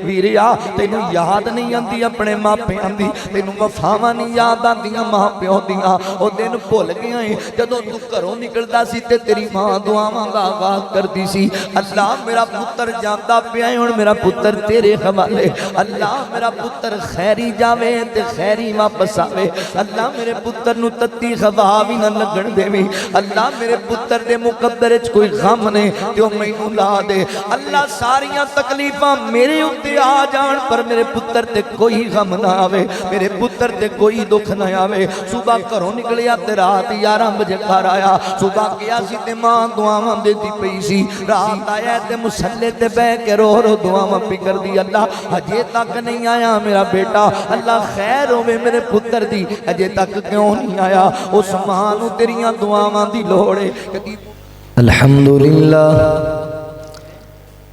ویریا تینوں یاد نہیں آندی اپنے ماں پیاں دی، تینوں وفاواں نہیں یاد آندیاں ماں پیوں دیاں، او دن بھول گیا ہے جدوں تو گھروں نکلدا سی تے تیری ماں دعاواں دا آغاز کردی سی، اللہ میرا پتر جاندا پیا ہے ہن میرا پتر تیرے حوالے، اللہ میرا پتر خیری جاوے تے خیری واپس آوے، اللہ میرے پتر نو تتی خوا بھی نہ لگن دیویں، اللہ میرے پتر دے مقدر وچ کوئی غم نے تے او مینوں لا دے، اللہ ساریاں تکلیفاں میرے اوتے آ جان پر میرے پتر تے کوئی غم نہ آوے، میرے پتر تے کوئی دکھ نہ آوے۔ صبح گھروں نکلیا تے رات 11 بجے گھر آیا، صبح گیا سی تے ماں دعاواں دیتی پئی سی، رات آیا تے مصلے تے بیٹھ کے رو رو دعاواں پی کر دی، اللہ اجے تک نہیں آیا میرا بیٹا، اللہ خیر ہوے میرے پتر دی، اجے تک کیوں نہیں آیا؟ اس ماں نو تیریاں دعاواں دی لوڑ ہے۔ الحمدللہ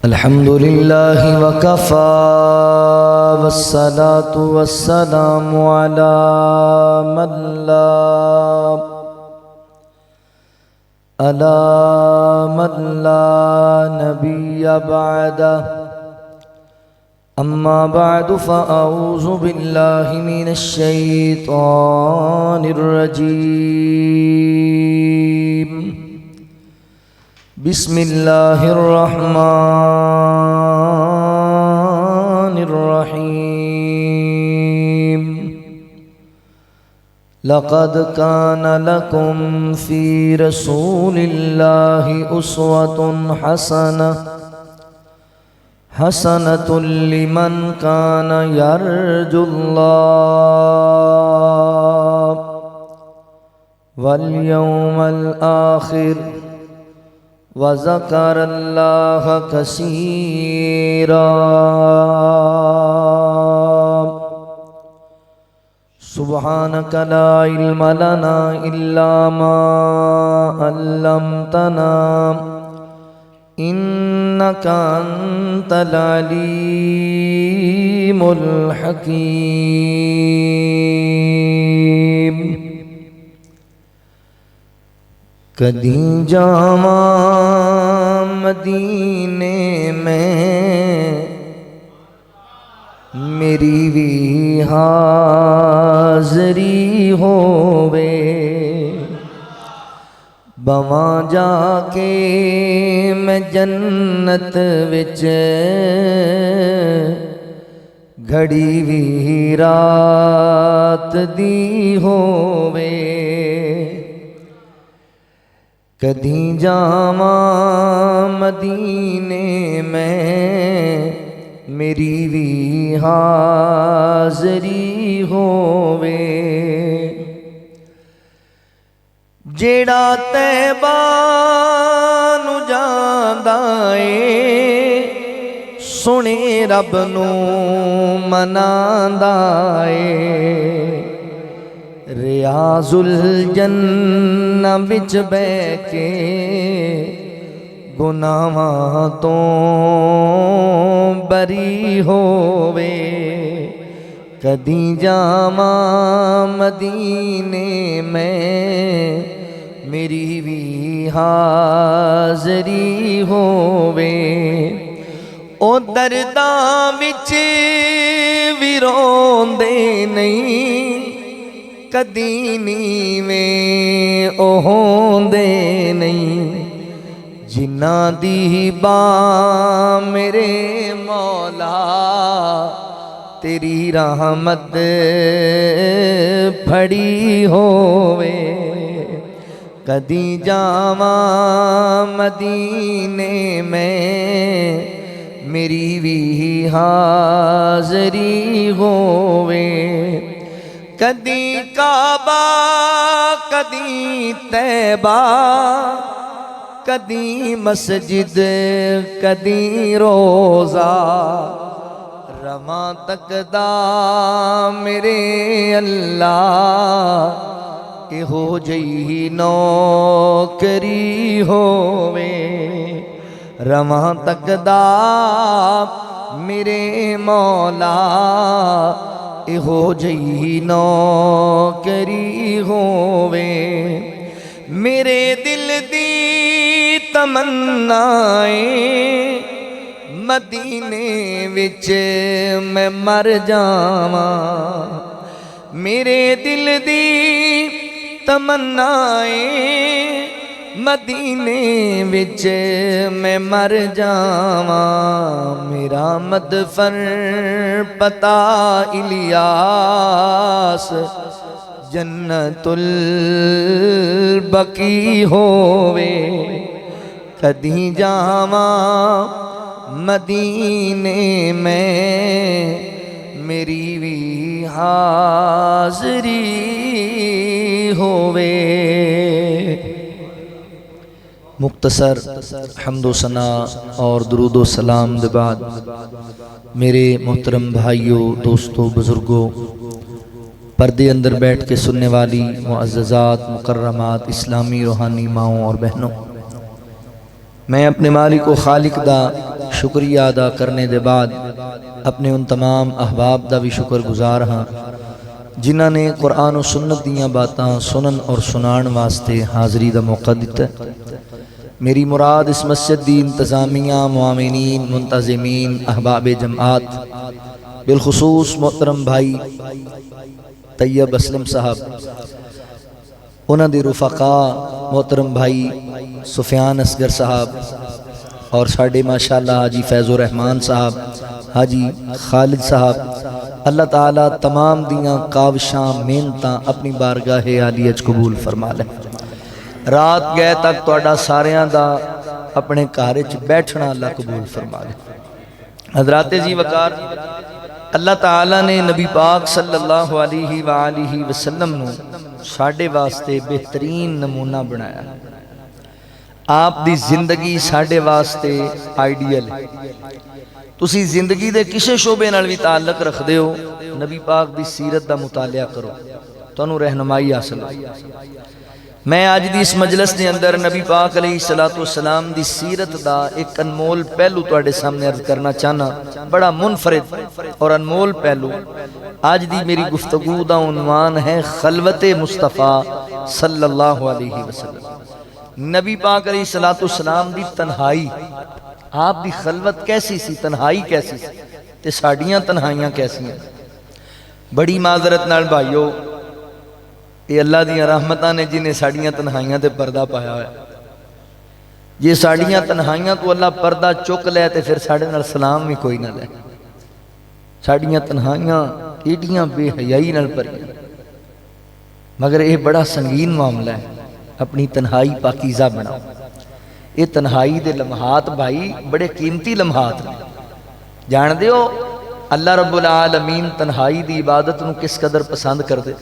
الحمدللہ وکفا والصلاة والسلام علی من لا نبی بعدہ، اما بعد فاعوذ باللہ من الشیطان الرجیم، بسم اللہ الرحمن الرحیم، لقد كان لكم في رسول الله أسوة حسنة لمن كان يرجو الله واليوم الآخر وذكر الله كثيرا۔ سبحانك لا علم لنا إلا ما علمتنا إنك أنت العليم الحكيم۔ کدی جاواں مدینے میں میری بھی حاضری ہووے، بواں جا کے میں جنت وچ گھڑی بھی رات دی ہووے، کدی جاواں مدینے میں میری بھی حاضری ہووے، جیڑا طیبہ نو جاندا اے سنے رب نو مناندا اے، ریاض الجنہ وچ بیٹھ کے گناہاں تو بری ہووے، کدی جاواں مدینے میں میری بھی حاضری ہووے، او درداں وچ وی روندے نہیں، کدی نیویں او ہوندے نہیں، جنہاں دی باں میرے مولا تیری رحمت پھڑی ہووے، کدی جاواں مدینے میں میری بھی حاضری ہووے، کدی کعبہ کدی طیبہ، کدی مسجد کدی روزہ، رواں تکدا میرے اللہ اہو جئی نوکری ہووے، رواں تکدا میرے مولا اہو جئی نوکری ہووے، میرے دل دی تمنا مدینے وچ میں مر جاواں میرے دل دی تمنا مدینے وچ میں مر جاواں میرا مدفن پتا الیاس جنت البقی ہووے کدی جاواں مدینے میں میری بھی حاضری ہووے۔ مختصر حمد و ثنا اور درود و سلام دے بعد میرے محترم بھائیوں، دوستوں، بزرگوں، پردے اندر بیٹھ کے سننے والی معززات، مکرمات، اسلامی روحانی ماؤں اور بہنوں، میں اپنے مالک و خالق دا شکریہ ادا کرنے دے بعد اپنے ان تمام احباب دا بھی شکر گزار ہاں جنہاں نے قرآن و سنت دیاں باتاں سنن اور سنان واسطے حاضری دا موقع دیتا ہے۔ میری مراد اس مسجد دی انتظامیہ، معاونین، منتظمین، احباب جماعت، بالخصوص محترم بھائی طیب اسلم صاحب، انہاں دی رفقاء محترم بھائی سفیان اصغر صاحب اور ساڑھے ماشاءاللہ حاجی فیض الرحمان صاحب، حاجی خالد صاحب، اللہ تعالیٰ تمام دیاں کاوشاں محنتاں اپنی بارگاہ عالیہ قبول فرما لے۔ رات گئے تک توڑا ساریاں دا اپنے کارج بیٹھنا اللہ قبول فرما لے۔ حضرات جی وقار، اللہ تعالیٰ نے نبی پاک صلی اللہ علیہ وآلہ وسلم نو ساڑھے واسطے بہترین نمونہ بنایا۔ آپ دی زندگی ساڑھے واسطے آئیڈیل ہے۔ تسی زندگی دے کسے شعبے نال بھی تعلق رکھ دے ہو، نبی پاک دی سیرت دا مطالعہ کرو تو انہوں رہنمائی حاصل ہو۔ میں آج دی اس مجلس نے اندر نبی پاک علیہ السلام دی سیرت دا ایک انمول پہلو توڑے سامنے عرض کرنا چاہنا، بڑا منفرد اور انمول پہلو۔ آج دی میری گفتگو دا عنوان ہے خلوت مصطفیٰ صلی اللہ علیہ وسلم۔ نبی پاک علیہ السلام دی تنہائی، آپ دی خلوت کیسی سی، تنہائی کیسی سی، تے ساڑیاں تنہائیاں کیسی ہیں۔ بڑی معذرت نال بھائیو، یہ اللہ دیاں رحمتاں نے جنہیں ساڑیاں تنہائیاں تے پردہ پایا ہے۔ یہ ساڑیاں تنہائیاں تو اللہ پردہ چک لے تے پھر ساڑے نال سلام بھی کوئی نہ لے۔ ساڑیاں تنہائیاں ایڈیاں بے حیائی نال پریاں، مگر یہ بڑا سنگین معاملہ ہے۔ اپنی تنہائی پاکیزہ بناؤ۔ یہ تنہائی دے لمحات بھائی بڑے قیمتی لمحات ہیں۔ جان دیو اللہ رب العالمین تنہائی دی عبادت نو کس قدر پسند کر دے۔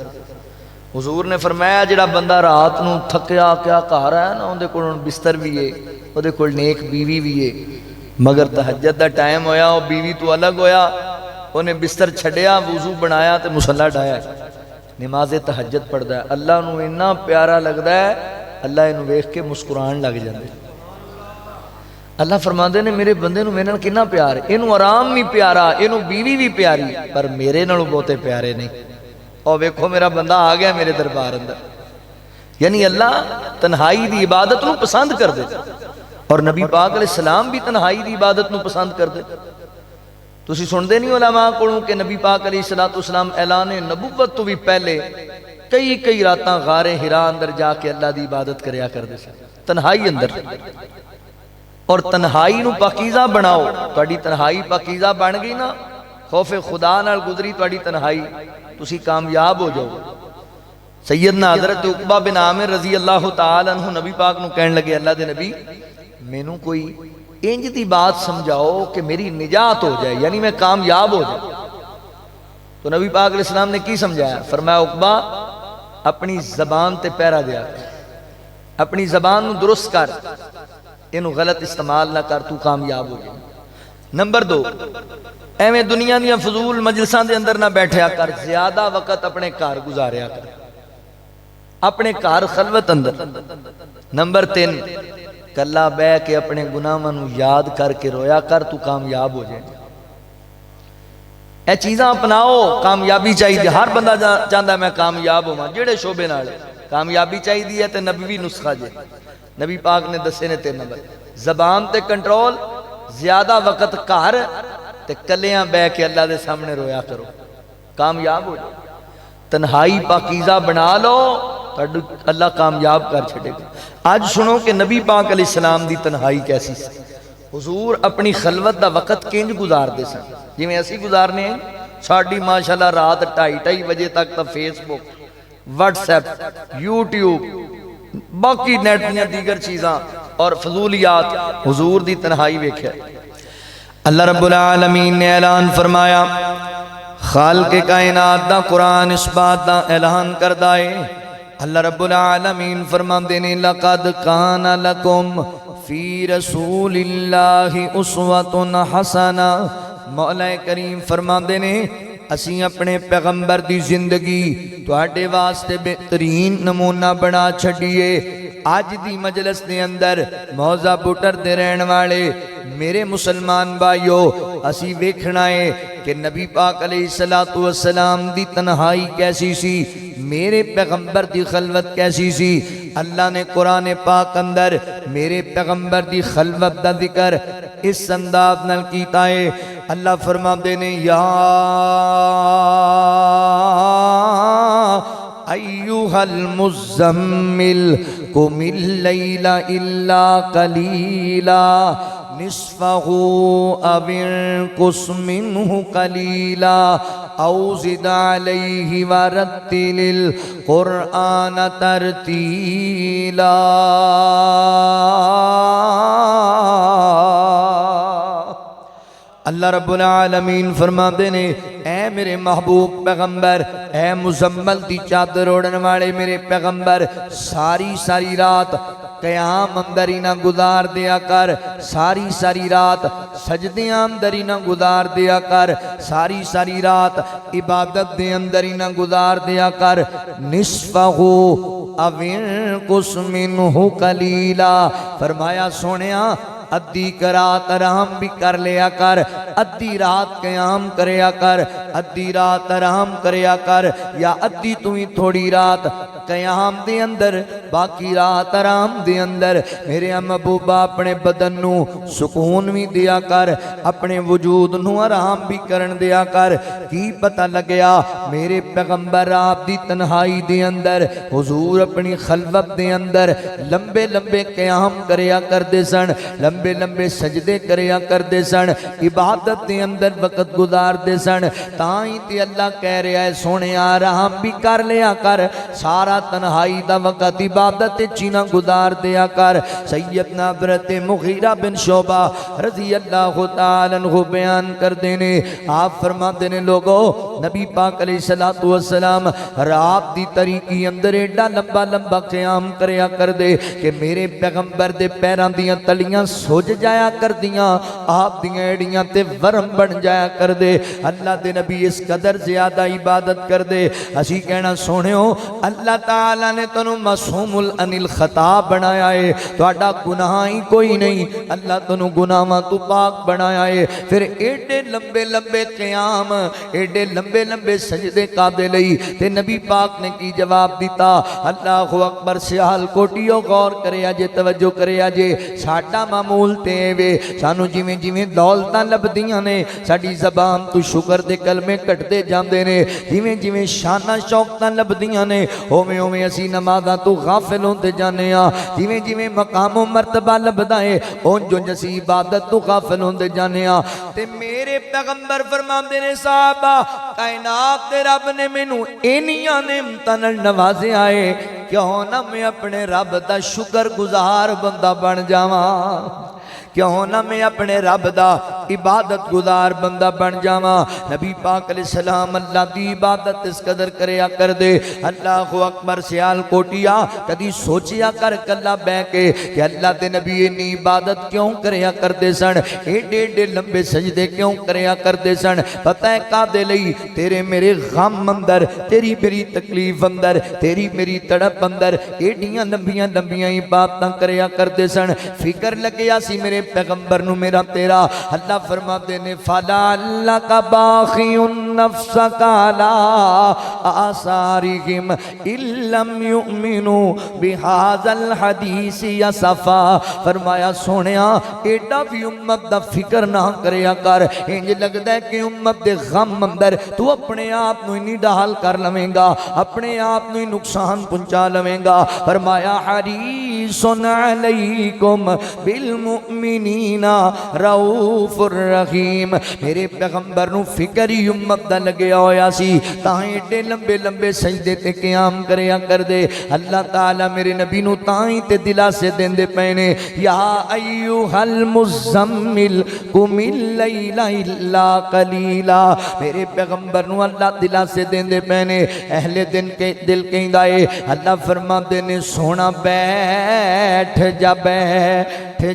حضور نے فرمایا جڑا بندہ رات نو تھکیا کیا کہا رہا ہے نا، اندے کول بستر بھی ہے، اندے کول نیک بیوی بھی ہے، مگر تہجد دا ٹائم ہویا، وہ بیوی تو الگ ہویا، انہیں بستر چھڑیا، وضو بنایا تے مصلی ڈایا، نماز تہجد پڑھدا ہے، اللہ نو اتنا پیارا لگدا ہے، اللہ انہوں ویکھ کے مسکران لگ جاندے۔ اللہ فرماندے نے میرے بندے نو میرے نال کتنا پیار ہے، انہوں آرام بھی پیارا، انہوں بیوی بھی پیاری، پر میرے نالوں بہتے پیارے نہیں۔ اور ویکھو میرا بندہ آ گیا میرے دربار اندر۔ یعنی اللہ تنہائی دی عبادت نو پسند کر دے، اور نبی پاک علیہ السلام بھی تنہائی دی عبادت نو پسند کر دے۔ تسی سن دے نہیں علماء کولوں کہ نبی پاک علیہ السلام اعلان نبوت تو بھی پہلے کئی راتاں غار حرا اندر جا کے اللہ دی عبادت کریا کر دے سے تنہائی اندر۔ اور تنہائی نو پاکیزہ بناؤ، تواڈی تنہائی پاکیزہ بن گئی نا، خوف خدا نال گزری تواڈی تنہائی، تسی کامیاب ہو جاؤ۔ سیدنا حضرت عقبہ بن عامر رضی اللہ تعالیٰ عنہ نبی پاک نو کہنے لگے اللہ دے نبی مینوں کوئی انج دی بات سمجھاؤ کہ میری نجات ہو جائے، یعنی میں کامیاب ہو جائے۔ تو نبی پاک علیہ السلام نے کی سمجھایا؟ فرمایا عقبہ اپنی زبان تے پیرا دیا، اپنی زبان نو درست کر، انہوں غلط استعمال نہ کر، تو کامیاب ہو جائے۔ نمبر 2، ایویں دنیا دیا فضول مجلساں دے اندر نہ بیٹھیا کر، زیادہ وقت اپنے گھر گزاریا کر، اپنے گھر خلوت اندر۔ نمبر 3، کلا بے کے اپنے گناہاں نو یاد کر کے رویا کر، تو کامیاب ہو جائے۔ اے چیزاں اپناؤ، کامیابی چاہیے۔ ہر بندہ چاہتا ہے میں کامیاب ہوں، جڑے شعبے نال کامیابی چاہیے تے نبوی نسخہ جے نبی پاک نے دسے نے 3 نمبر: زبان تے کنٹرول، زیادہ وقت گھر تے کلیاں بہ کے اللہ دے سامنے رویا کرو، کامیاب ہو جاؤ۔ تنہائی پاکیزہ بنا لو، اللہ کامیاب کر چھڑے گا۔ آج سنو کہ نبی پاک علیہ السلام دی تنہائی کیسی سی۔ حضور اپنی خلوت دا وقت کنج گزار دے سن جی میں اسی گزارنے ہیں۔ ساڑی ماشاءاللہ رات 2:30 بجے تک تا فیس بک، واٹس ایپ، یوٹیوب، باقی نیٹ دیاں دیگر چیزاں اور فضولیات، حضور دی تنہائی ویکھیا۔ اللہ رب العالمین نے اعلان فرمایا، خالق کائنات دا قرآن اس بات دا اعلان کردہ ہے۔ اللہ رب العالمین فرماندے نے لَقَدْ كَانَ لَكُمْ فِي رَسُولِ اللَّهِ أُسْوَةٌ حَسَنَةٌ۔ مولا کریم فرماندے نے اسی اپنے پیغمبر دی زندگی تواڈے واسطے بہترین نمونہ بنا چھڈیے۔ آج دی مجلس دے اندر موزہ بوٹر دے رہن والے میرے مسلمان بھائیو، اسی ویکھنا ہے کہ نبی پاک علیہ السلام دی تنہائی کیسی سی، میرے پیغمبر دی خلوت کیسی سی۔ اللہ نے قرآن پاک اندر میرے پیغمبر دی خلوت دا ذکر اس انداز نال کیتا ہے۔ اللہ فرماندے نے یا ایوہا المزمل قم اللیل الا قلیلا نصفہ او انقص منہ قلیلا او زد علیہ ورتل القرآن ترتیلا۔ اللہ رب العالمین فرماتے نے اے میرے محبوب پیغمبر، اے مزمل دی چادر اوڑھن والے میرے پیغمبر، ساری رات قیام اندر ہی نہ گزار دیا کر، ساری رات سجدیاں اندر ہی نہ گزار دیا کر، ساری رات عبادت دے اندر ہی نہ گزار دیا کر۔ نصفہ او انقص منہ قلیلا، فرمایا سونیا ادھی رات آرام بھی کر لیا کر، ادھی رات قیام کریا کر، ادھی رات آرام کریا کر، یا ادھی تمہیں تھوڑی رات قیام دے اندر باقی رات آرام دے اندر۔ میرے محبوبہ اپنے بدن نو سکون بھی دیا کر، اپنے وجود نو آرام بھی کرن دیا کر۔ کی پتہ لگیا میرے پیغمبر آپ دی تنہائی دے اندر، حضور اپنی خلوت دے اندر لمبے لمبے قیام کریا کر دے سن، لمبے لمبے سجدے کریا کر دے سن، عبادت دے اندر وقت گزار دے سن۔ تائیں تے اللہ کہہ رہا ہے سونے آرام بھی کر لیا کر، سارا تنہائی دا وقت عبادت چینا گزار دیا کر۔ سیدنا حضرت مغیرہ بن شعبہ رضی اللہ تعالیٰ عنہ بیان کر دینے، آپ فرما دینے لوگو نبی پاک علیہ السلام رات دی طریقی اندر ایڈا لمبا لمبا قیام کریا کر دے کہ میرے پیغمبر دے پیران دیاں تلیاں سوج جایا کر دیاں، آپ دیاں ایڈیاں تے ورم بن جایا کر دے۔ اللہ دے نبی اس قدر زیادہ عبادت کر دے۔ اسی کہنا سونے ہو اللہ تعالیٰ نے تنو معصوم عن الخطا بنایا ہے، تو اڈا گناہ ہی کوئی نہیں، اللہ تنو گناہاں تو پاک بنایا ہے۔ پھر ایڈے لمبے لمبے قیام، ایڈے لمبے لمبے سجدے قابل لئی تے نبی پاک نے کی جواب دیتا، اللہ اکبر سیال کوٹیو غور کرے آجے، توجہ کرے آجے۔ ساڑھا معمول تے وے سانو جویں جویں دولتاں لبدیاں نے ساڑھی زبان تو شکر دے کلمے کٹتے جاندے نے، جویں جویں شانہ شوقتاں لبدیاں نے ہومیں ہومیں اسی نمازاں تو غافل ہوندے جانے ہاں، جویں جویں مقام و مرتبہ لبدا ہے اون جو جسی عبادت تو غافل ہوندے جانے ہاں۔ تے میرے پیغمبر فرماندے نے صحابہ کائنات دے رب نے مینوں اینیاں نعمتاں نال نوازے آئے، کیوں نہ میں اپنے رب دا شکر گزار بندہ بن جاواں، کیوں نہ میں اپنے رب دا عبادت گزار بندہ بن جاواں۔ نبی پاک علیہ السلام اللہ دی عبادت اس قدر کریا کر دے، اللہ اکبر سیال کوٹیا کدی سوچیا کر کلا بے کے کہ اللہ دے نبی انی عبادت کیوں کریا کر دے سن، ایڈے ایڈے لمبے سجدے کیوں کریا کر دے سن؟ پتہ ہے کا دے لئی تیرے میرے غم اندر، تیری میری تکلیف اندر، تیری میری تڑپ اندر ایڈیاں لمبیاں لمبیاں عبادتاں کریا کر دے سن۔ فکر لگیا سی میرے پیغمبر نو میرا تیرا، اللہ فرماتے نے فَلَعَلَّكَ بَاخِعٌ نفسك على آثارهم إن لم يؤمنوا بهذا الحديث يسفا. فرمایا سونیا ایڈا بھی امت دا فکر نہ کریا کر، انج لگدا ہے کہ امت دے غم اندر تو اپنے آپ نو نہیں ڈال کر لویں گا، اپنے آپ نو نقصان پہنچا لویں گا. فرمایا حریص علیکم بالمؤمنین رؤوف الرحیم. میرے پیغمبر نو فکر ہی امت دا لگیا ہویا سی تاں ایڈے لمبے لمبے سجدے تے قیام کریا کر دے. اللہ تعالی میرے نبی نو تاں ہی تے دلا سے دیندے پینے یا ایھا المزمل قم اللیل الا قلیلا. میرے پیغمبر نو اللہ دلا سے دیندے پینے. اہل دن کے دل کہندا اے اللہ فرما دے نے سونا بیٹھ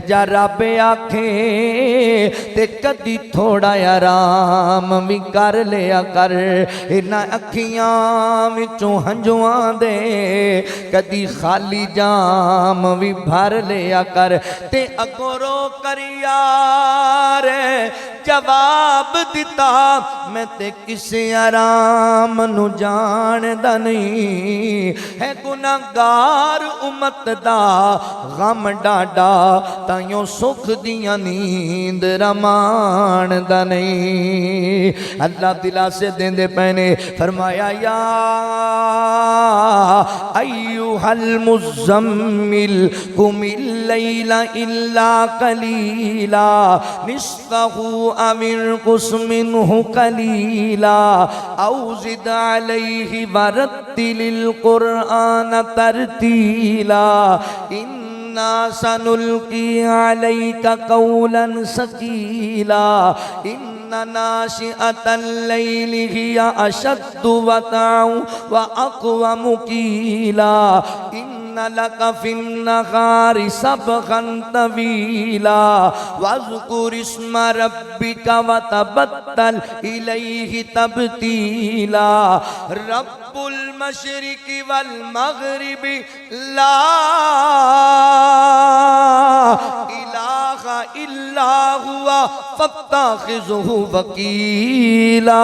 جا رب آکھے تے کدی تھوڑا آرام بھی کر لیا کر. انہاں اکھیاں وچوں ہنجواں دے کدی خالی جام بھی بھر لیا کر. تے اگوں رو کر یار جواب دیتا میں تے کسے آرام نو جاندا نہیں ہے. گناہگار امت دا غم ڈاڈا تائیوں سکھ دیاں نیند رمان دا نہیں. اللہ دلا سے دیندے پینے. فرمایا یا ایھا المزمل قم اللیل الا قلیلا نصفہ او انقص منہ قلیلا او زد علیہ ورتل القرآن ترتیلا. إنا سنلقي عليك قولا ثقيلا إن ناشئة الليل هي أشد وطئا وأقوم قيلا إن لك في النهار سبحا طويلا واذكر اسم ربك وتبتل إليه تبتيلا. رب المشرق والمغرب لا الہ الا ہوا فاتخذہ وکیلا.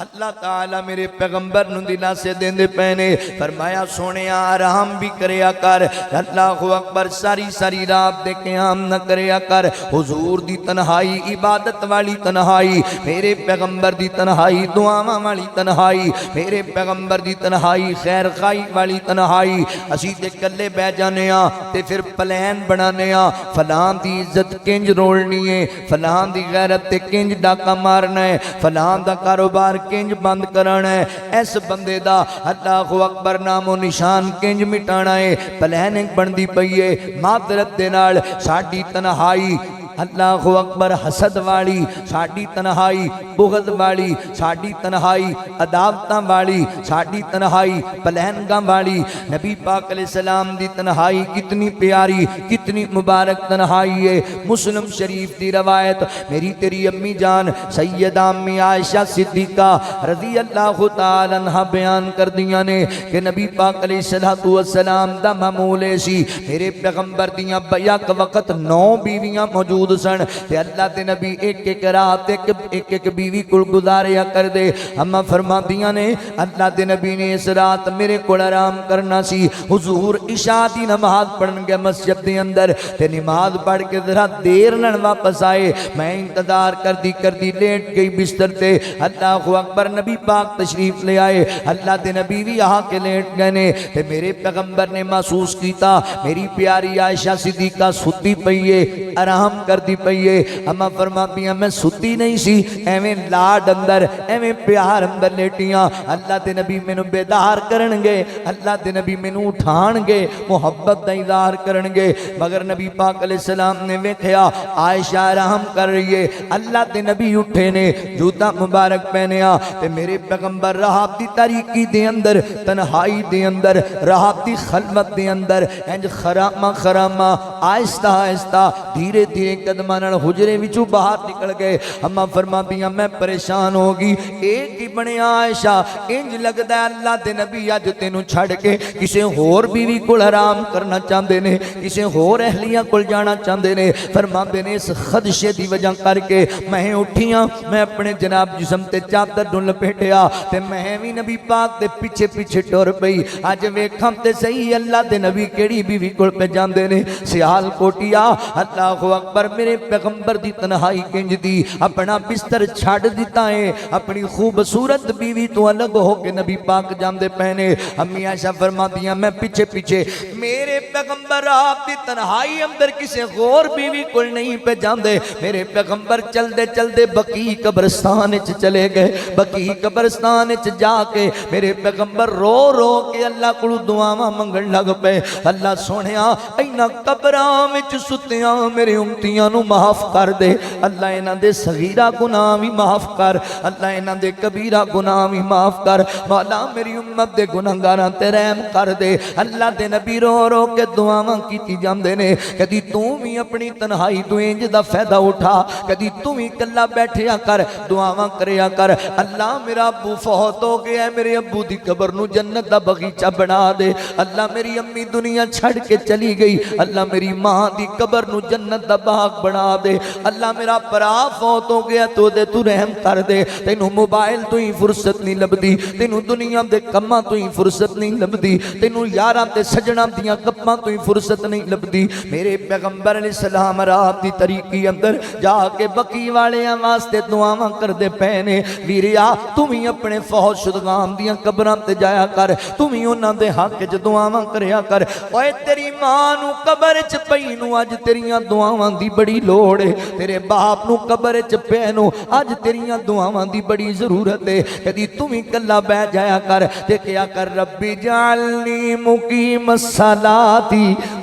اللہ تعالیٰ میرے پیغمبر نو دلا سے دیندے پینے. فرمایا سونے آرام بھی کریا کر. اللہ اکبر. ساری ساری رات دے قیام نہ کریا کر. حضور دی تنہائی عبادت والی تنہائی، میرے پیغمبر دی تنہائی دعاواں والی تنہائی، میرے پیغمبر دی تنہائی خیر خائی والی تنہائی. اسی تے کلے بہ جانے ہاں تے پھر پلان بنانے ہاں فلاں دی عزت کنج رولنی ہے، فلاں دی غیرت تے کنج ڈاکہ مارنا ہے، فلاں دا کاروبار کنج بند کرانا ہے، اس بندے دا اللہ اکبر نام و نشان کنج مٹانا ہے. پلاننگ بندی پئیے معذرت دے نال. ساڈی تنہائی اللہ اکبر حسد والی، ساڈی تنہائی بغض والی، ساڈی تنہائی عداوتاں والی، ساڈی تنہائی پلانگاں والی. نبی پاک علیہ السلام دی تنہائی کتنی پیاری کتنی مبارک تنہائی ہے. مسلم شریف دی روایت میری تیری امی جان سیدہ امی عائشہ صدیقہ رضی اللہ تعالی عنہ بیان کر دیا نے کہ نبی پاک علیہ السلام دا معمول سی میرے پیغمبر دیاں بیک وقت 9 بیویاں موجود سن تے اللہ دے نبی ایک ایک رات ایک بیوی کول گزاریا کر دے. اما فرماندیاں نے اللہ دے نبی نے اس رات میرے کول آرام کرنا سی. حضور عشاء دی نماز پڑھن گئے مسجد دے اندر تے نماز پڑھ کے ذرا دیر نال واپس آئے. میں انتظار کردی لیٹ گئی بستر تے. اللہ اکبر. نبی پاک تشریف لے آئے. اللہ دے نبی بھی آ کے لیٹ گئے نے تے میرے پیغمبر نے محسوس کیتا میری پیاری عائشہ صدیقہ ستی پئی ہے آرام کر دی پئیے. اما فرماندیاں میں ستی نہیں سی ایویں لاڈ اندر ایویں پیار اندر لیٹیاں. اللہ دے نبی مینوں بیدار کرن گے، اللہ دے نبی مینوں اٹھان گے، محبت دا اظہار کرن گے. مگر نبی پاک علیہ السلام نے ویکھیا عائشہ آرام کر رہی ہے. اللہ دے نبی اٹھے نے جوتا مبارک پہنیا تے میرے پیغمبر رات دی تاریکی دے اندر تنہائی دے اندر رات دی خلوت دے اندر انج خرامہ آہستہ آہستہ دھیرے دھیرے قدماں نال حجرے وچوں باہر نکل گئے. اما فرماندیاں میں پریشان ہو گئی, اے کی بنیا عائشہ؟ انج لگدا ہے اللہ دے نبی اج تینوں چھڑ کے کسے ہور بیوی کول آرام کرنا چاہندے نے, کسے ہور اہلیہ کول جانا چاہندے نے. فرماندے نے اس خدشے دی وجہ کر کے میں اٹھیاں, میں اپنے جناب جسم تے چادر نوں لپیٹیا تے میں وی نبی پاک دے پیچھے پیچھے ٹر پئی. اج ویکھاں تے صحیح اللہ دے نبی کیڑی بیوی کول پہ جاندے نے؟ سیال کوٹیا. اللہ اکبر, میرے پیغمبر دی تنہائی کنج دی, اپنا بستر چھڑ دیتا ہے, اپنی خوبصورت بیوی تو الگ ہو کے نبی پاک جاندے پہنے. امی عائشہ فرماندیاں میں پیچھے پیچھے, میرے پیغمبر آپ دی تنہائی اندر کسے غور بیوی کول نہیں پہ جاندے. میرے پیغمبر چل دے بقیع قبرستان وچ چلے گئے. بقیع قبرستان وچ جا کے میرے پیغمبر رو رو کے اللہ کولوں دعاواں منگن لگ پے. اللہ سونیا اینا قبراں وچ ستیاں میرے امتیاں نو معاف کر دے. اللہ انہاں دے صغیرہ گناہ وی معاف کر, اللہ انہاں دے کبیرہ گناہ وی معاف کر. مولا میری امت دے گناہگاراں تے رحم کر دے. اللہ دے نبی رو رو کے دعاواں کیتی جاندے نے. کدی تو بھی اپنی تنہائی تو انج دا فائدہ اٹھا, کدی تو بھی کلا بیٹھیا کر, دعاواں کریا کر. اللہ میرا ابو فوت ہو گیا ہے, میرے ابو دی قبر نو جنت دا بغیچہ بنا دے. اللہ میری امی دنیا چھڑ کے چلی گئی, اللہ میری ماں دی قبر نو جنت دا باغ بنا دے. اللہ میرا برا فوت ہو گیا تو دے تو رحم کر دے. تینوں موبائل تو ہی فرصت نہیں لبدی, تینوں دنیا دے کماں تو ہی فرصت نہیں لبدی, تینوں یاراں تے سجناں دیاں گپاں تو ہی فرصت نہیں لبدی. میرے پیغمبر علیہ السلام رات دی طریقی اندر جا کے بقیع والیاں واسطے دعاواں کردے پہنے. ویریا تم ہی اپنے فوت شدگان دیاں قبراں تے جایا کر, تم ہی انہاں دے حق وچ دعاواں کریا کر. اوے تیری ماں نو قبر وچ پئی نو اج تیریاں دعاواں دی بڑی لوڑ ہے, تیرے باپ نو قبر وچ پے نو اج تیریاں دعاواں دی بڑی ضرورت ہے. کدی تم ہی کلا بیٹھ جایا کر تے کیا کر, ربی جعلنی مقیم الصلاۃ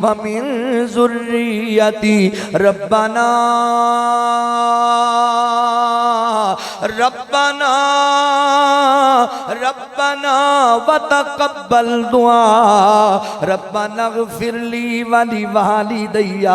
ومن ذریتی ربنا ربنا ربنا وتقبل دعا ربنا اغفر لی ولی والدی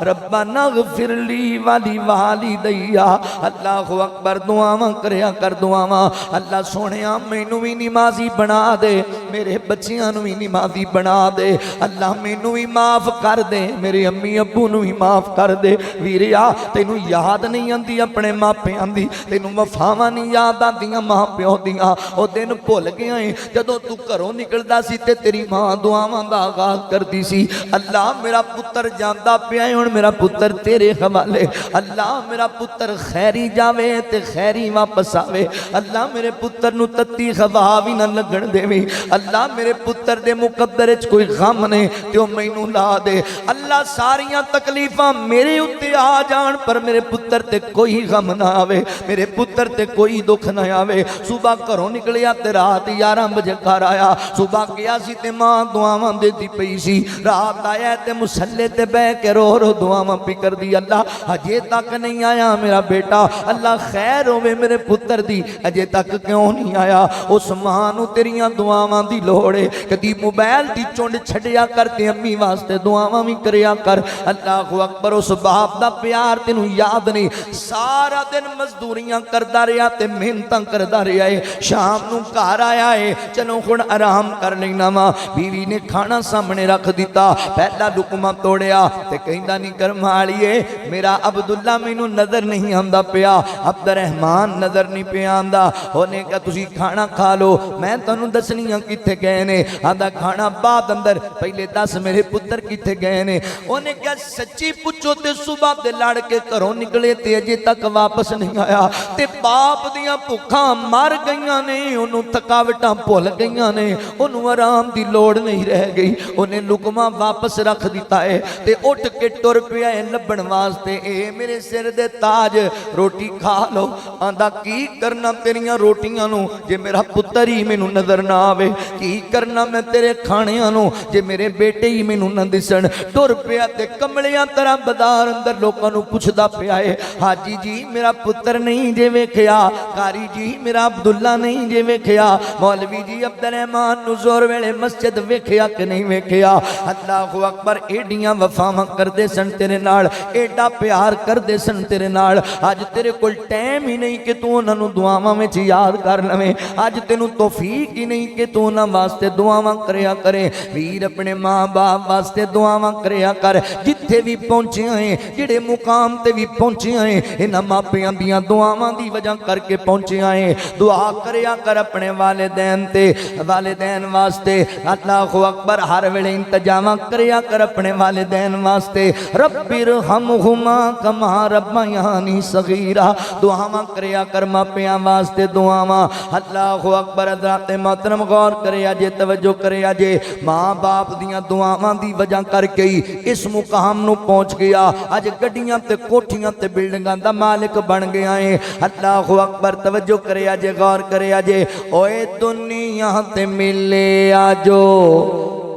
ربنا اغفر لی ولی والدی. اللہ اکبر, دعاواں کریا کر دعاواں. اللہ سونیا مینوں بھی نمازی بنا دے, میرے بچیاں نوں بھی نمازی بنا دے. اللہ مینوں بھی معاف کر دے, میرے امی ابو نوں بھی معاف کر دے. ویریا تینوں یاد نہیں آندی اپنے ماپیاں دی, تینوں وفاواں نہیں یاد آندیاں ماں پیو دیاں. او دن بھول گیا ہے جدوں تو گھروں نکلدا سی تے تیری ماں دعاواں دا آغاز کردی سی. اللہ میرا پتر جاندا پیا ہے, ہن میرا پتر تیرے حوالے. اللہ میرا پتر خیری جاوے تے خیری واپس آوے. اللہ میرے پتر نو تتی ہوا وی نہ لگن دیویں. اللہ میرے پتر دے مقدر وچ کوئی غم نے تے او مینوں لا دے. اللہ ساریاں تکلیفاں میرے اُتے آ جان پر میرے پتر تے کوئی غم نہ آوے, میرے پتر تے کوئی دکھ نہ آوے. صبح گھروں نکلیا تے رات 11 بجے گھر آیا. صبح گیا سی تے ماں دعاواں دیتی پئی سی, رات آیا تے مصلے تے بیٹھ کے رو رو دعاواں پی کر دی. اللہ اجے تک نہیں آیا میرا بیٹا, اللہ خیر ہوے میرے پتر دی, اجے تک کیوں نہیں آیا؟ اس ماں نو تیریاں دعاواں دی لوڑ ہے. کدی موبائل دی چونڈ چھڈیا کر تے امی واسطے دعاواں وی کریا کر. اللہ اکبر, اس باپ دا پیار تینوں یاد نہیں. سارا دن مزدوریاں کردا رہیا تے محنتاں کردا رہیا ہے, شام نو گھر آیا ہے, چلو ہن آرام کر لینا وا. بیوی نے کھانا سامنے رکھ دیتا, پہلا لقمہ توڑیا تے کہندا نہیں کرمالیے میرا عبداللہ مینوں نظر نہیں آندا پیا, عبد الرحمان نظر نہیں پیا آندا. اونے کہا تسی کھانا کھا لو, میں تانوں دسنیاں کتھے گئے نے. آندا کھانا بعد اندر, پہلے دس میرے پتر کتھے گئے نے. اونے کہا سچی پوچھو تے صبح دے لڑ کے گھروں نکلے تے اجے تک واپس نہیں آیا, تے باپ دیاں بھوکاں مر گئیاں نے, انہوں تھکاوٹاں بھول گئیاں نے, انہوں آرام دی لوڑ نہیں رہ گئی. انہیں لقمہ واپس رکھ دیتا ہے تے اٹھ کے ٹر پیا ہے لبن واسطے. اے میرے سر دے تاج روٹی کھا لو. آندا کی کرنا تیریاں روٹیاں نو جے میرا پتر ہی مینوں نظر نہ آوے, کی کرنا میں تیرے کھانیاں نو جے میرے بیٹے ہی مینوں نہ دسن. ٹر پیا تے کملیاں طرح بازار اندر لوکاں نو پوچھدا پیا ہے, حاجی جی میرا پتر نہیں جے ویکھیا, قاری جی میرا عبداللہ نہیں جے ویکھیا, مولوی جی عبد الرحمان نو زور ویلے مسجد ویکھیا کہ نہیں ویکھیا اللہ اکبر ایڈیاں وفاواں کردے سن تیرے نال ایڈا پیار کردے سن تیرے نال اج تیرے کول ٹائم ہی نہیں کہ تو انہاں نو دعاواں وچ یاد کر لویں اج تینوں توفیق ہی نہیں کہ تو انہاں واسطے دعاواں کریا کرے ویر اپنے ماں باپ واسطے دعاواں کریا کر جتھے بھی پہنچے ہیں جڑے مقام تے بھی پہنچے ہیں انہاں ماپیاں دیاں دعاواں دی وجہ کر کے پہنچے ہیں دعا کریا کر اپنے والدین تے والدین واسطے اللہ اکبر ہر ویلے انتظام کریا کر اپنے والدین واسطے رب ارحمہما کما ربیانی صغیرا دعاواں کریا کر ماپیاں واسطے دعاواں اللہ اکبر حضرات محترم غور کریا جے توجہ کریا جے ماں باپ دیاں دعاواں دی وجہ کر کے اس مقام نو پہنچ گیا اج گڈیاں تے کوٹھیاں تے بلڈنگاں دا مالک بن گیا ہے اللہ اکبر توجہ کریا جے غور کریا جے اوے دنیا تے ملے آجو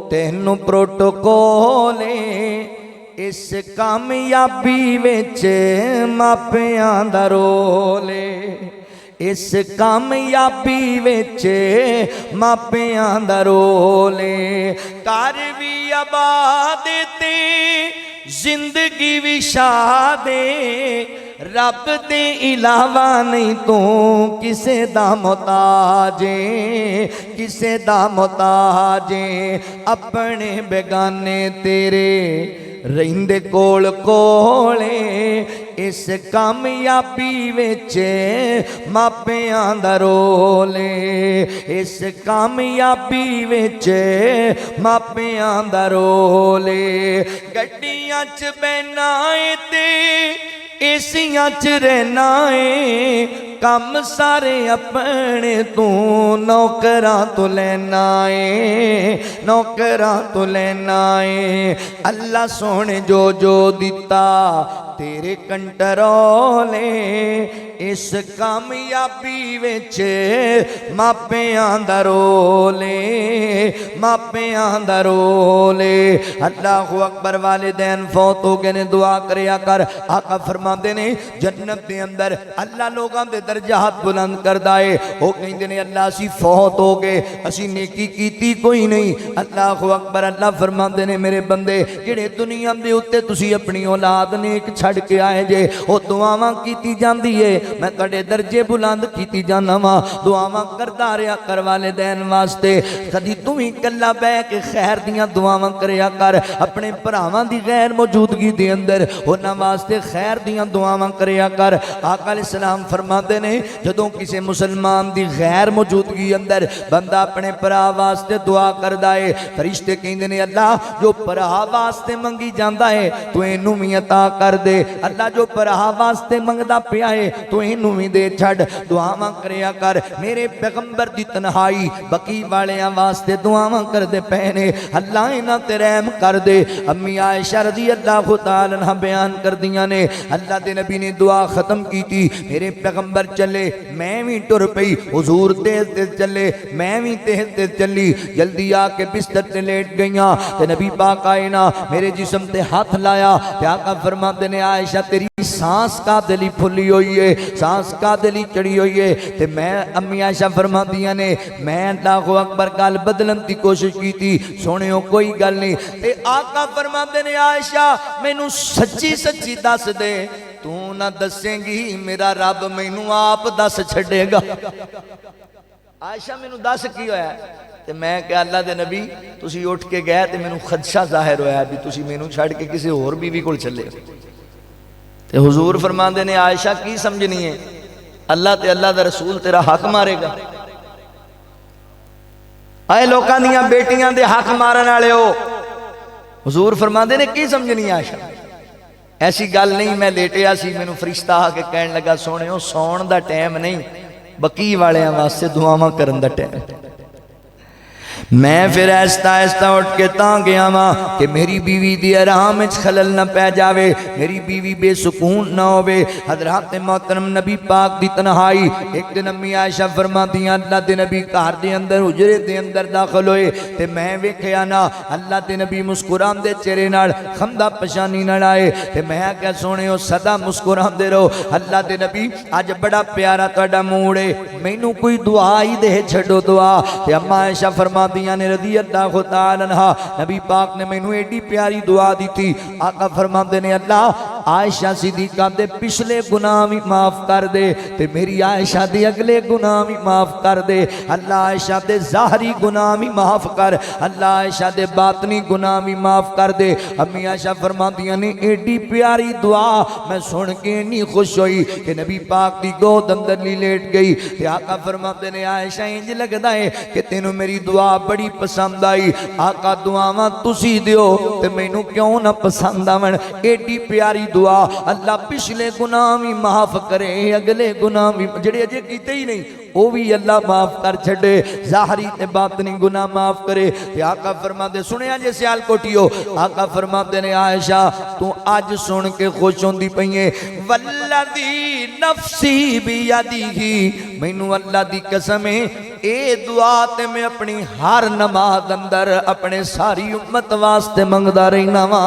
تینوں پروٹوکول اس کامیابی وچ ماپیاں دا رول اس کامیابی وچ ماپیاں دا رول کر وی آباد تے زندگی بھی شاد رب دے علاوہ نہیں تو کسے دا محتاج کسے دا محتاج اپنے بیگانے تیرے رہندے کول کولے اس کامیابی وچ ماپیاں دا رول اس کامیابی وچ ماپیاں دا رول گڈیاں چ بہنا تے ایسیاں چ رہنا ہے کم سارے اپنے تو نوکراں تو لینا ہے نوکراں تو لینا ہے اللہ سونے جو دیتا تیرے کنٹرول اس کامیابی وچ ماپیاں دا رول ماپیاں دا رول اللہ اکبر والدین فوت ہو گئے نے دعا کریا کر آقا فرماندے نے جنت دے اندر اللہ لوگاں دے درجات بلند کردا ہے وہ کہندے نے اللہ اسی فوت ہو گئے اسی نیکی کیتی کوئی نہیں اللہ اکبر اللہ فرماندے نے میرے بندے جڑے دنیا دے اوتے تسی اپنی اولاد نیک چھڑ کے آئے جے وہ دعاواں کیتی جاندی ہے میں تہاڈے درجے بلند کیتی جانا وا دعاواں کردا رہیا کر والدین واسطے کدی تو ہی کلا بیٹھ کے خیر دیاں دعاواں کریا کر اپنے بھراواں دی غیر موجودگی دے اندر انہاں واسطے خیر دیاں دعاواں کریا کر آقا علیہ السلام فرماتے نے جدوں کسی مسلمان دی غیر موجودگی اندر بندہ اپنے بھرا واسطے دعا کردا ہے فرشتے کہندے نے اللہ جو بھرا واسطے منگی جاندا ہے تو اینوں وی عطا کر دے اللہ جو بھرا واسطے منگدا پیا ہے تو اینوں وی دے چھڈ دعاواں کریا کر میرے پیغمبر دی تنہائی بقی والیاں واسطے دعاواں کردے پے نے اللہ انہاں تے رحم کر دے امی عائشہ رضی اللہ تعالی عنہ بیان کردیاں نے اللہ دے نبی نے دعا ختم کی تھی میرے پیغمبر چلے میں بھی ٹر پئی حضور تیز تیز چلے میں بھی تیز تیز چلی جلدی آ کے بستر تے لیٹ گئیاں تے نبی پاک آئے نا میرے جسم تے ہاتھ لایا تے آقا فرماتے نے عائشہ تیری سانس کا دلی پھلی ہوئی ہے سانس کا دلی چڑی ہوئی ہے تے میں امی عائشہ فرماندیاں نے میں اللہ اکبر گل بدلن دی کوشش کی تھی سونےو کوئی گل نہیں تے آقا فرماتے نے عائشہ مینوں سچی سچی دس دے تو نہ دسیں گی میرا رب مینوں آپ دس چھڑے گا عائشہ مینوں دس کی ہویا ہے تے میں کہ اللہ دے نبی تسی اٹھ کے گئے تے مینوں خدشہ ظاہر ہویا بھی تسی مینوں چھڑ کے کسی اور بیوی کول چلے تے حضور فرماندے نے عائشہ کی سمجھنی ہے اللہ تے اللہ دا رسول تیرا حق مارے گا اے لوکاں دیاں بیٹیاں دے حق مارن والے ہو حضور فرماندے نے کی سمجھنی ہے عائشہ ایسی گل نہیں میں لیٹیا سی مینوں فرشتہ آ کے کہن لگا سونےو سون دا ٹائم نہیں بقی والیاں واسطے دعاواں کرن دا ٹائم میں پھر ایستا ایستا اٹھ کے تاں گیا ماں کہ میری بیوی دی آرام وچ خلل نہ پہ جاوے، میری بیوی بے سکون نہ ہوے۔ حضرات محترم نبی پاک دی تنہائی، ایک دن امی عائشہ فرماتی ہیں اللہ دے نبی گھر دے اندر حجرے دے اندر داخل ہوئے تے میں ویکھیا نا اللہ دے نبی مسکراندے چہرے نال خندہ پشانی نال آئے تے میں کہ سونے ہو سدا مسکراندے رہو، اللہ دے نبی اج بڑا پیارا تہاڈا موڈ ہے، مینوں کوئی دعا ہی دے چھڈو دعا۔ تے اما عائشہ فرماتی ہیں رضی اللہ تعالی عنہا نبی پاک نے مینوں ایڈی پیاری دعا دی تھی، آقا فرماندے نے اللہ عائشہ صدیقہ دے پچھلے گناہ بھی معاف کر دے تے میری عائشہ دے اگلے گناہ بھی معاف کر دے، اللہ عائشہ دے ظاہری گناہ بھی معاف کر، اللہ عائشہ دے باطنی گناہ بھی معاف کر دے۔ امی عائشہ فرماتی ہیں ایڈی پیاری دعا میں سن کے نہیں خوش ہوئی کہ نبی پاک دی گود اندر لی لیٹ گئی تے آقا فرماتے نے عائشہ انج لگدا ہے کہ تینوں میری دعا بڑی پسند آئی، آقا دعاواں تسی دیو تے مینوں کیوں نہ پسند آون، ایڈی پیاری دعا اللہ پچھلے گناہ بھی معاف کرے اگلے گناہ بھی جڑے اجے کیتے ہی نہیں وہ بھی اللہ معاف کر چھڑے، ظاہری تے باطنی گناہ معاف کرے۔ تے آقا فرماتے سنیا جے سیال کوٹیو، آقا فرماتے نے عائشہ تو آج سن کے خوش ہوندی پئیے، والذی نفسی بیدیہ، مینوں اللہ دی قسم ہے اے دعا تے میں اپنی ہر نماز اندر اپنے ساری امت واسطے منگدا رہنا وا۔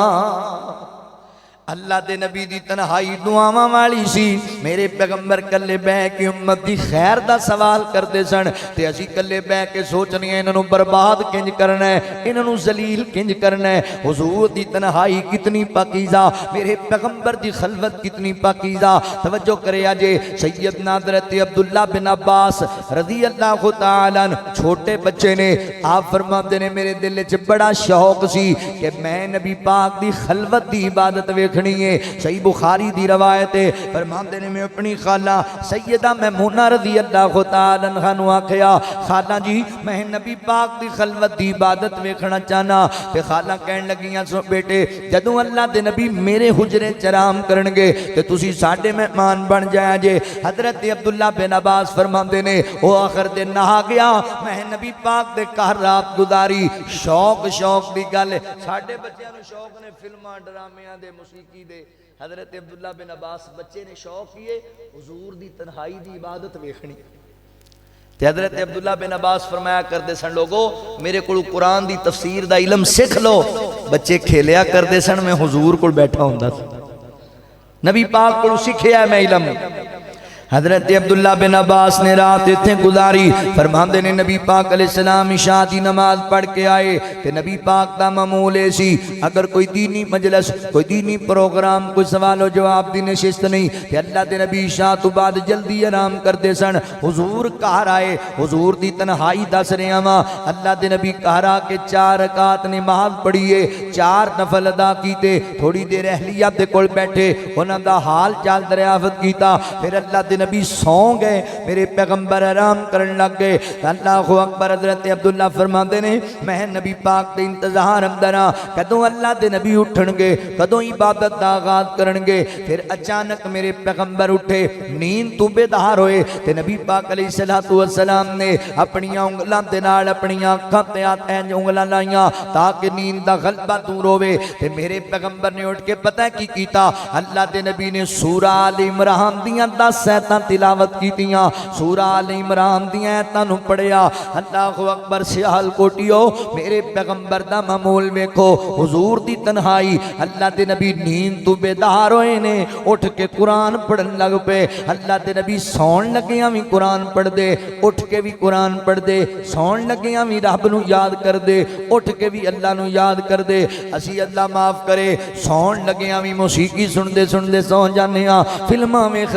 اللہ دے نبی دی تنہائی دعاواں والی سی، میرے پیغمبر کلے بہ کے امت دی خیر دا سوال کرتے سن تے اسی کلے بہ کے سوچنی ہے انہاں نوں برباد کنج کرنا ہے، انہاں نوں ذلیل کنج کرنا ہے۔ حضور دی تنہائی کتنی پاکیزہ، میرے پیغمبر دی خلوت کتنی پاکیزہ۔ توجہ کرے آجے سیدنا حضرت عبداللہ بن عباس رضی اللہ تعالی عنہ چھوٹے بچے نے، آپ فرماتے نے میرے دل وچ بڑا شوق سی کہ میں نبی پاک دی خلوت دی عبادت ویکھ صحیح بخاری دی روایت ہے، فرماندے نے میں اپنی خالہ سیدہ میمونہ رضی اللہ تعالی عنہا نو آکھیا خالہ جی میں نبی پاک دی خلوت دی عبادت ویکھنا چاہنا، تے خالہ کہن لگیاں سو بیٹے جدوں اللہ دے نبی میرے حجرے چرام کرنگے تے تسی ساڈے مہمان بن جایا جے۔ حضرت عبداللہ بن عباس فرماندے نے او آخر دن نہا گیا، میں نبی پاک دے گھر رات گزاری، شوق دی گل ساڈے بچیاں نو شوق نے فلماں ڈرامیاں دے موسیقی دے، حضرت عبداللہ بن عباس بچے نے شوق کیے حضور دی تنہائی دی عبادت ویکھنی تے حضرت عبداللہ بن عباس فرمایا کردے سن لوگو میرے کو قرآن دی تفسیر دا علم سکھ لو، بچے کھیلیا کردے سن میں حضور کو بیٹھا ہوں دا نبی پاک کو سکھیا میں علم۔ حضرت عبداللہ بن عباس نے رات اتنے گزاری، فرماندے نے نبی پاک علیہ السلام عشاء دی نماز پڑھ کے آئے کہ نبی پاک دا معمول سی اگر کوئی دینی مجلس کوئی دینی پروگرام کوئی سوال و جواب دی نشست نہیں کہ اللہ دے نبی عشاء تو بعد جلدی آرام کردے سن، حضور گھر آئے، حضور دی تنہائی دس رہے ہاں، اللہ دے نبی گھر آ کے 4 رکعت نماز پڑھیے، 4 نفل ادا کیتے، تھوڑی دیر اہلیہ دے کول بیٹھے انہاں دا حال چال دریافت کیتا، پھر اللہ دے نبی سون گئے، میرے پیغمبر آرام کرن لگ گئے۔ اللہ اکبر۔ حضرت عبداللہ فرماتے نے میں نبی پاک دے انتظار اندر کدوں اللہ دے نبی اٹھن گے کدوں عبادت دا آغاز کرن گے، پھر اچانک میرے پیغمبر اٹھے نیند تو بیدار ہوئے تے نبی پاک علیہ السلام نے اپنی انگلاں دے نال اپنی آنکھاں تے اینج انگلاں لائیاں تاکہ نیند دا غلبہ دور ہوے تے میرے پیغمبر نے اٹھ کے پتہ کی کیتا، اللہ دے نبی نے سورہ آل عمران دیاں 10 آیتاں تلاوت کیتیاں، سورہ آل عمران دیاں آیتاں نو پڑھیا۔ اللہ اکبر۔ سیال کوٹیو میرے پیغمبر دا معمول ویکھو، حضور دی تنہائی، اللہ دے نبی نیند تو بیدار ہوئے نے اٹھ کے قرآن پڑھن لگ پے، اللہ دے نبی سون لگیاں بھی قرآن پڑھ دے، اٹھ کے بھی قرآن پڑھ دے، سون لگیاں بھی رب نو یاد کر دے، اٹھ کے بھی اللہ نو یاد کر دے۔ اسی اللہ معاف کرے سون لگیاں بھی موسیقی سن دے سو جانے ہاں، فلماں ویکھ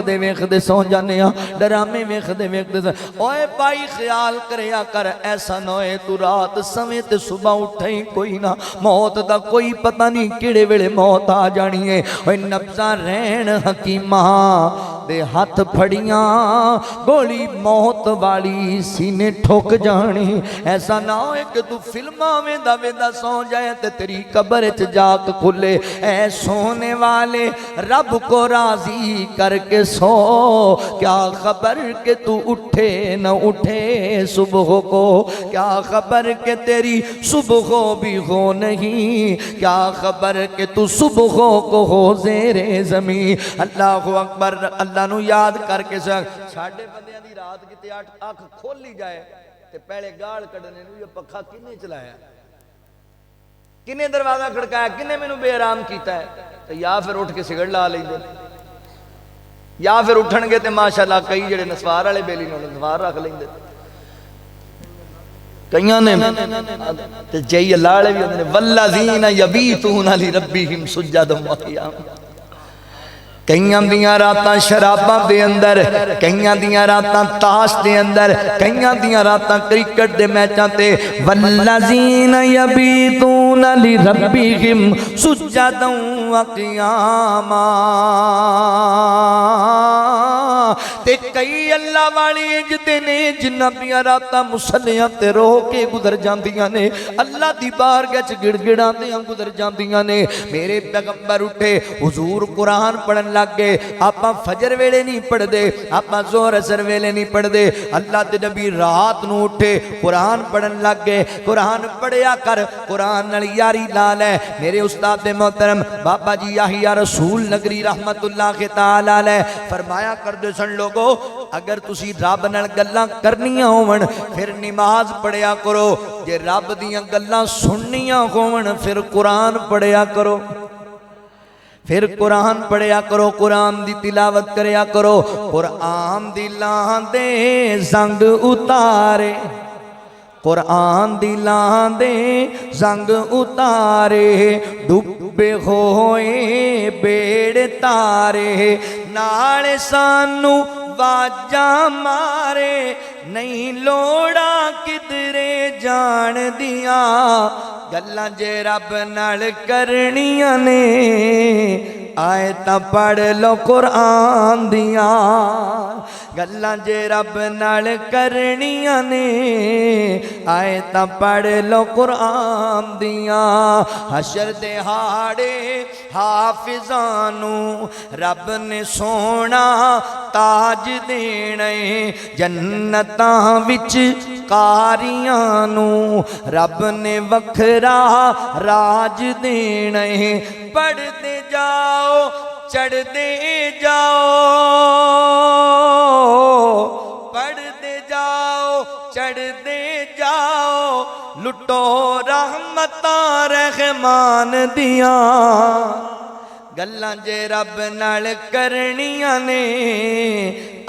دے سو جانے ہاں، ڈرامے ویکھ دے اوے بھائی خیال کریا کر ایسا نہ ہوئے تو رات سمے تے صبح اٹھیں کوئی نہ، موت دا کوئی پتہ نہیں کیڑے ویلے موت آ جانی ہے۔ اوے نبضاں رہن حکیماں دے ہاتھ پھڑیاں گولی موت والی سینے ٹھوک جانی ایسا نہ ہوئے کہ تو فلماں میں دا سو جائے تے تیری قبر چ جاگ کھلے اے سونے والے رب کو راضی کر کے سو کیا خبر کہ تو اٹھے نہ اٹھے صبح کو کیا خبر کہ تیری صبح بھی ہو نہیں کیا خبر کہ تو صبح کو ہو زیر زمین اللہ اکبر اللہ نو یاد کر کے ساڑھے بندیاں دی رات کی آنکھ کھول لی جائے تے پہلے گاڑ کڑنے نو یہ پکھا کنے چلایا کنے دروازہ کھڑکایا کنے میں نو بے آرام کیتا ہے تو یا پھر اٹھ کے سگڑ لا لیں دے یا پھر اٹھن گے تے ماشاءاللہ کئی جڑے نسوار والے بیلی نے نسوار رکھ لیں دے کئیاں نے تے جئی اللہ والے بھی ہوندے والذین یبیتون لربہم سجدا وقیاما کئیاں دیاں راتاں شراباں دے اندر کئیاں دیاں راتاں تاش دے اندر کئیاں دیاں راتاں کرکٹ دے میچاں تے والذین یبیتون لربہم سجدا وقیاما تے کئی اللہ والی اجدے نے جنہ دیاں راتاں مسلیاں تے رو کے گزر جاندیاں نے اللہ دی بارگاہ چ گڑ گڑاں دیاں گزر جاندیاں نے میرے پیغمبر اٹھے حضور قرآن پڑھن لگ گئے آپاں فجر ویلے نہیں پڑھ دے آپاں زہر اثر ویلے نہیں پڑھ دے اللہ دے نبی رات نو اٹھے قرآن پڑھن لگ گئے قرآن پڑھیا کر قرآن نال یاری لا لے میرے استاد محترم بابا جی یحییٰ رسول نگری رحمت اللہ تعالی علیہ فرمایا کر دے سن لوگو اگر تسی رب نال گلاں کرنیاں ہون پھر نماز پڑھیا کرو جے رب دیاں گلاں سننیاں ہون پھر قرآن پڑھیا کرو پھر قرآن پڑھیا کرو قرآن دی تلاوت کریا کرو قرآن دی لان دے زنگ اتارے قرآن دی لان دے زنگ اتارے ڈبے ہوئے بیڑ تارے نال سانو واجاں مارے نہیں لوڑا کدرے جان دیا گلاں جے رب نال کرنیاں نے آیتاں پڑھ لو قرآن دیا گلاں جے رب نال کرنیاں نے آیتاں پڑھ لو قرآن دیا حشر دے ہاڑے حافظانو رب نے سونا تاج دینے جنتاں وچ قاریاں نو رب نے وکھرا راج دینے پڑھ دے جاؤ چڑھ دے جاؤ پڑھ دے جاؤ چڑھ دے جاؤ لٹو رحمتاں رحمان دیاں گلاں جے رب نال کرنیاں نے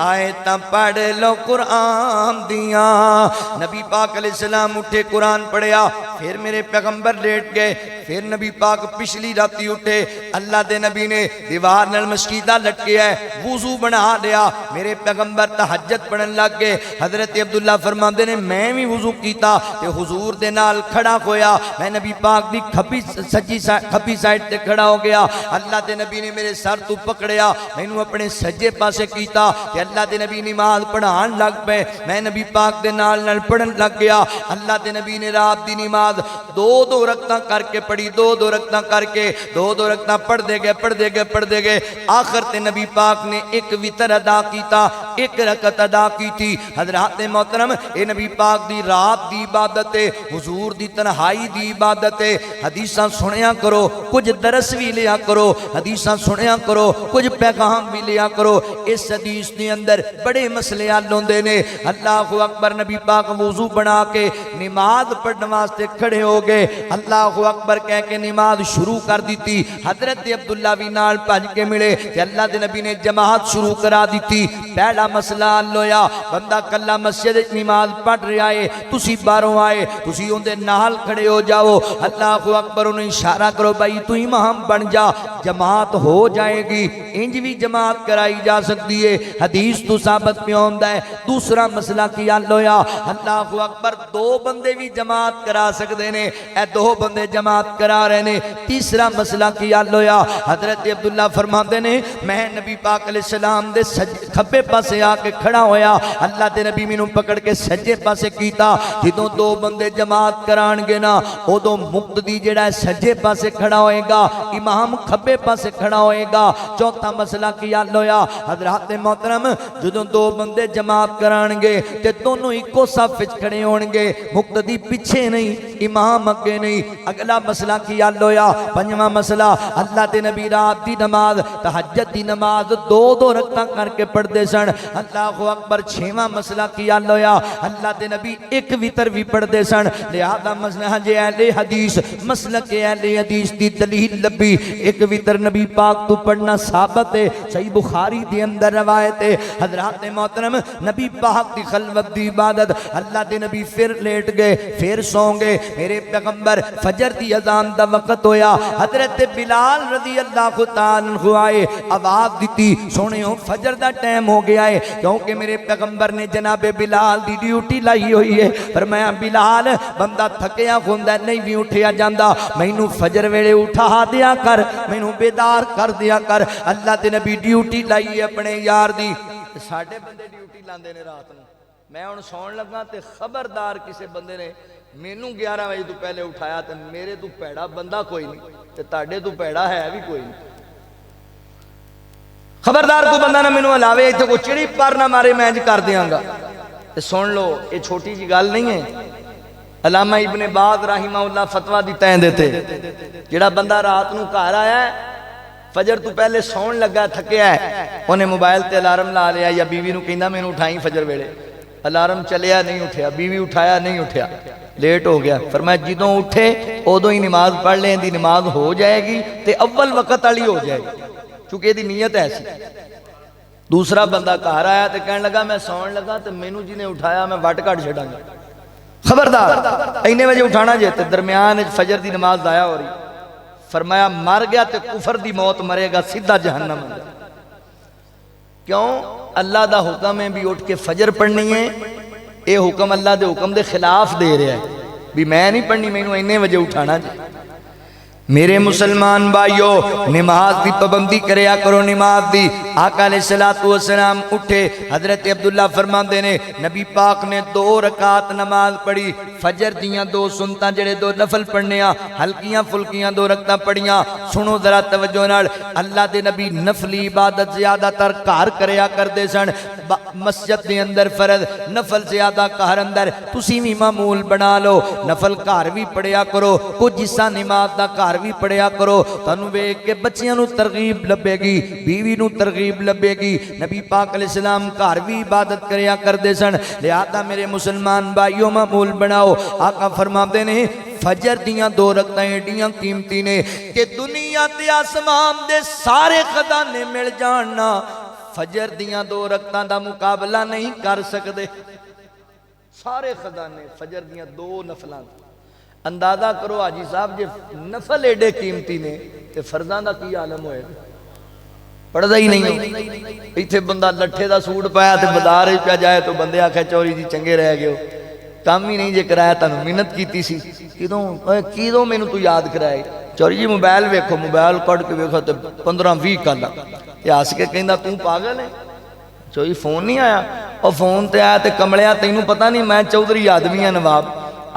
آیتاں پڑھ لو قرآن دیاں نبی پاک علیہ السلام اٹھے قرآن پڑھیا پھر میرے پیغمبر لیٹ گئے پھر نبی پاک پچھلی راتی اٹھے اللہ دے نبی نے دیوار نال مشکیدہ لٹکے ہے وضو بنا لیا میرے پیغمبر تہجد پڑھن لگ گئے حضرت عبداللہ فرماندے نے میں بھی وضو کیتا تے حضور دے نال کھڑا ہویا میں نبی پاک دی کھبی سائٹ تے کھڑا ہو گیا اللہ دے نبی نے میرے سر تو پکڑیا میں نو اپنے سجے پاسے کیتا تے اللہ دے نبی نماز پڑھان لگ پے میں نبی پاک دے نال پڑھن لگ گیا اللہ دے نبی نے رات دی نماز دو رکعتاں کر کے پڑھی دو رکعتاں کر کے دو رکعتاں پڑھ دے گئے آخر تے نبی پاک نے ایک وتر ادا کیتا ایک رکعت ادا کی تھی حضرات محترم اے نبی پاک دی رات دی عبادت ہے حضور دی تنہائی دی عبادت ہے حدیثاں سنیا کرو کچھ درس بھی لیا کرو حدیثاں سنیا کرو کچھ پیغام بھی لیا کرو اس حدیث دے اندر بڑے مسئلے حل ہوندے نے اللہ اکبر نبی پاک وضو بنا کے نماز پڑھنے واسطے کھڑے ہو گئے اللہ اکبر کہہ کے نماز شروع کر دیتی حضرت عبداللہ بھی نال بھج کے ملے کہ اللہ دے نبی نے جماعت شروع کرا دیتی پہلا مسئلہ حل ہویا بندہ کلا مسجد نماز پڑھ رہا ہے تسی باہروں آئے تسی اندے نال کھڑے ہو جاؤ اللہ اکبر انہیں اشارہ کرو بھائی تو امام بن جا جماعت ہو جائے گی انج بھی جماعت کرائی جا سکتی ہے حدیث حدیث تو ثابت پہ ہوندا ہے۔ دوسرا مسئلہ کی حل ہویا، اللہ اکبر، دو بندے بھی جماعت کرا سکتے نے، اے دو بندے جماعت کرا رہے نے۔ تیسرا مسئلہ کی حل ہویا، حضرت عبداللہ فرماتے نے میں نبی پاک علیہ السلام دے کھبے پاسے آ کے کھڑا ہویا، اللہ دے نبی مینوں پکڑ کے سجے پاسے کیتا۔ جدوں دو بندے جماعت کران گے نا، ادوں مقتدی جڑا ہے سجے پاسے کھڑا ہوئے گا، امام کھبے پاسے کھڑا ہوئے گا۔ چوتھا مسئلہ کی حل ہویا، حضرات محترم، جدوں دو بندے جماعت کران گے تے دونوں ایکو صف وچ کھڑے ہون گے، مقتدی پیچھے نہیں، امام اگے نہیں۔ اگلا مسئلہ کی حل ہویا، پنجواں مسئلہ، اللہ دے نبی رات دی نماز، تہجد دی نماز دو دو رکعتاں کر کے پڑھدے سن، اللہ اکبر۔ چھواں مسئلہ کی حل ہویا، اللہ دے نبی ایک وتر بھی پڑھدے سن، لہذا منہج اہل حدیث، مسلک اہل حدیث دی دلیل لبی، ایک وتر نبی پاک تو پڑھنا ثابت ہے، صحیح بخاری دی اندر روایت ہے۔ حضرات محترم، نبی پاک دی خلوت دی عبادت، اللہ دے نبی پھر لیٹ گئے، پھر سو گئے، میرے پیغمبر فجر دی اذان دا وقت ہویا، حضرت بلال رضی اللہ تعالیٰ عنہ آئے، آواز دیتی، سنیو فجر دا ٹائم ہو گیا ہے، کیونکہ میرے پیغمبر نے جناب بلال دی ڈیوٹی لائی ہوئی ہے۔ فرمایا بلال، بندہ تھکیا ہوندہ نہیں بھی اٹھیا جاندہ، مینوں فجر ویلے اٹھا دیا کر، مینوں بیدار کر دیا کر، اللہ دے نبی ڈیوٹی لائی ہے اپنے یار دی۔ ساڑھے بندے ڈیوٹی لاندے نے رات میں، میں ان سون لگا تے خبردار کسے بندے نے مینوں 11 بجے تو پہلے اٹھایا تے میرے تو پیڑا بندہ کوئی نہیں تے تاڑے تو پیڑا ہے بھی کوئی نہیں، خبردار کو بندہ نہ مینوں علاوے تے کو چڑی پر نہ مارے میں کر دیاں گا۔ تے سن لو، یہ چھوٹی جی گل نہیں ہے۔ علامہ ابن باز رحمہ اللہ فتویٰ دیتا ہے دیتے، جڑا بندہ رات نو گھر آیا ہے، فجر تو پہلے سون لگا تھکیا ہے، انہیں موبائل تے الارم لا لیا یا بیوی نو کہندا مینوں اٹھائیں فجر ویلے، الارم چلیا نہیں اٹھیا، بیوی اٹھایا نہیں اٹھیا، لیٹ ہو گیا، فرمایا جدوں اٹھے ادوں ہی نماز پڑھ لیں، دی نماز ہو جائے گی تے اول وقت والی ہو جائے گی، چونکہ دی نیت ایسی۔ دوسرا بندہ گھر آیا تے کہنے لگا میں سون لگا تے مینوں جی نے اٹھایا میں وٹ کٹ چھڑاں گا، خبردار اینے بجے اٹھانا جے تے درمیان فجر دی نماز ضائع ہو رہی، فرمایا مر گیا تے کفر دی موت مرے گا سیدھا جہنم میں۔ کیوں؟ اللہ دا حکم ہے بھی اٹھ کے فجر پڑھنی ہے، اے حکم اللہ دے حکم دے خلاف دے رہا ہے بھی میں نہیں پڑھنی، میں انہوں اینے بجے اٹھانا جے۔ میرے مسلمان بھائیو، نماز دی پابندی کریا کرو، نماز دی۔ آقا علیہ السلام اٹھے، حضرت عبداللہ فرماندے نے نبی پاک نے 2 رکعت نماز پڑھی، فجر دیاں 2 سنتاں جڑے 2 نفل پڑھنیاں، ہلکیاں پھلکیاں 2 رکعتاں پڑھیاں۔ سنو ذرا توجہ نال، اللہ دے نبی نفلی عبادت زیادہ تر گھر کریا کردے سن، مسجد دے اندر فرض، نفل زیادہ گھر اندر، تسی بھی معمول بنا لو، نفل گھر بھی پڑھیا کرو، کچھ حصہ نماز دا گھر بھی پڑھیا کرو، تانوں ویکھ کے بچیاں نو ترغیب لبے گی، بیوی نو ترغیب لبے گی۔ نبی پاک علیہ السلام گھر بھی عبادت کریا کردے سن، لہذا میرے مسلمان بھائیوں معمول بناؤ۔ آقا فرماتے نے فجر دیاں 2 رکعتاں ایڈیاں قیمتی نے کہ دنیا تے آسمان دے سارے خزانے مل جاننا، فجر دیاں 2 رکعتاں دا مقابلہ نہیں کر سکدے۔ سارے خزانے فجر دیاں 2 نفلاں، اندازہ کرو حاجی صاحب جے نفل ایڈے قیمتی نے تے فرضاں دا کی عالم ہوئے گا؟ پڑھدا ہی نہیں۔ ایتھے بندہ لٹھے دا سوٹ پایا تے بازار وچ پیا جائے تو بندے آکھے چوری جی چنگے رہ گئے ہو، کام ہی نہیں جے کرایا، تانوں محنت کیتی سی، کیدوں مینوں تو یاد کرائے؟ چوری جی موبائل ویکھو، موبائل کڈ کے ویکھو تے 15-20 کالا، تے ہس کے کہندا توں پاگل ہے، چوری فون نہیں آیا؟ او فون تے آیا تے کملیا تینوں پتہ نہیں میں چودھری آدمی ہاں نواب،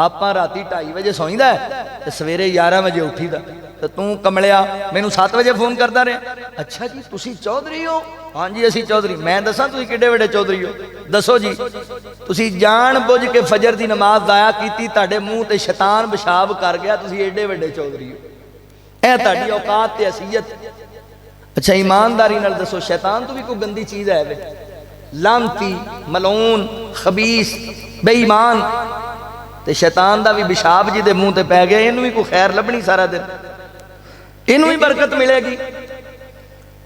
آپاں راتی 2:30 بجے سوئیں دا ہے تے سویرے 11 بجے اٹھی دا، تے توں کملیا مینوں 7 بجے فون کردا رہے؟ اچھا جی تسی چودھری ہو؟ ہاں جی اسی چودھری۔ میں دساں تسی کڈے وڈے چودھری ہو؟ دسو جی۔ تسی جان بوجھ کے فجر دی نماز ضائع کیتی، تہاڈے منہ تے شیطان پیشاب کر گیا، تسی ایڈے وڈے چودھری ہو، اے تہاڈی اوقات تے حیثیت۔ اچھا ایمانداری نال دسو، شیطان تو بھی کوئی گندی چیز ہے وے؟ لعنتی، ملعون، خبیث، بے ایمان، تے شیطان دا بھی پیشاب جی دے منہ تے پے گیا، اینوں بھی کوئی خیر لبنی سارا دن، اینوں بھی برکت ملے گی؟